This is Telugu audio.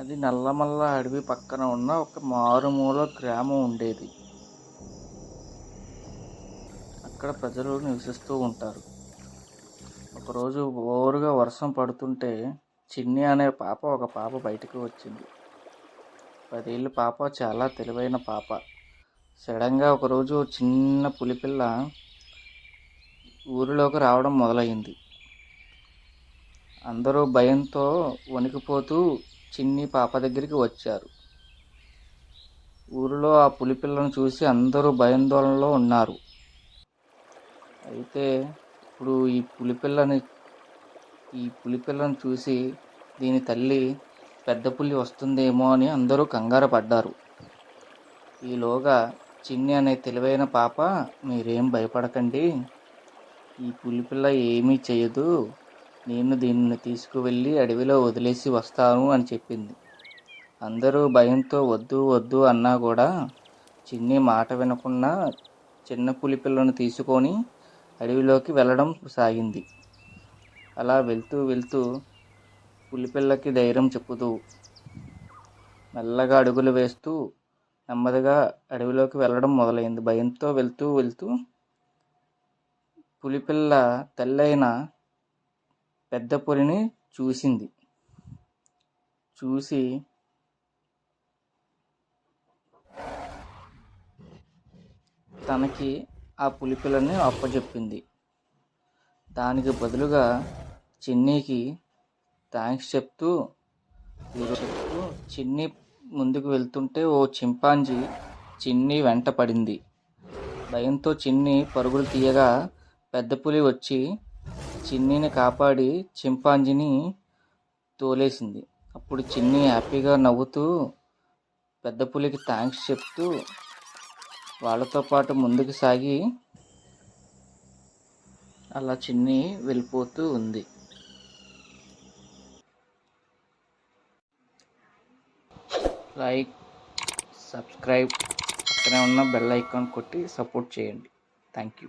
అది నల్లమల్ల అడవి పక్కన ఉన్న ఒక మారుమూల గ్రామం ఉండేది. అక్కడ ప్రజలు నివసిస్తూ ఉంటారు. ఒకరోజు బోరుగా వర్షం పడుతుంటే చిన్ని అనే ఒక పాప బయటకు వచ్చింది. 10 ఏళ్ళ పాప, చాలా తెలివైన పాప. సడన్గా ఒకరోజు చిన్న పులిపిల్ల ఊరిలోకి రావడం మొదలైంది. అందరూ భయంతో వణికిపోతూ చిన్ని పాప దగ్గరికి వచ్చారు. ఊరిలో ఆ పులిపిల్లను చూసి అందరూ భయాందోళనలో ఉన్నారు. అయితే ఇప్పుడు ఈ పులిపిల్లను చూసి దీని తల్లి పెద్ద పులి వస్తుందేమో అని అందరూ కంగారు పడ్డారు. ఈలోగా చిన్ని అనే తెలివైన పాప, మీరేం భయపడకండి, ఈ పులిపిల్ల ఏమీ చేయదు, నేను దీనిని తీసుకువెళ్ళి అడవిలో వదిలేసి వస్తాను అని చెప్పింది. అందరూ భయంతో వద్దు వద్దు అన్నా కూడా చిన్ని మాట వినకుండా చిన్న పులిపిల్లను తీసుకొని అడవిలోకి వెళ్ళడం సాగింది. అలా వెళ్తూ వెళ్తూ పులిపిల్లకి ధైర్యం చెప్పుతూ మెల్లగా అడుగులు వేస్తూ నెమ్మదిగా అడవిలోకి వెళ్ళడం మొదలైంది. భయంతో వెళ్తూ వెళ్తూ పులిపిల్ల తల్లైన పెద్ద పులిని చూసింది. చూసి తనకి ఆ పులిపిల్లని అప్పచెప్పింది. దానికి బదులుగా చిన్నీకి థ్యాంక్స్ చెప్తూ చిన్ని ముందుకు వెళ్తుంటే ఓ చింపాంజీ చిన్ని వెంట పడింది. భయంతో చిన్ని పరుగులు తీయగా పెద్ద పులి వచ్చి చిన్నీని కాపాడి చింపాంజీని తోలేసింది. అప్పుడు చిన్ని హ్యాపీగా నవ్వుతూ పెద్ద పులికి థ్యాంక్స్ చెప్తూ వాళ్ళతో పాటు ముందుకు సాగి అలా చిన్ని వెళ్ళిపోతూ ఉంది. లైక్, సబ్స్క్రైబ్, పక్కనే ఉన్న బెల్ ఐకాన్ కొట్టి సపోర్ట్ చేయండి. Thank you.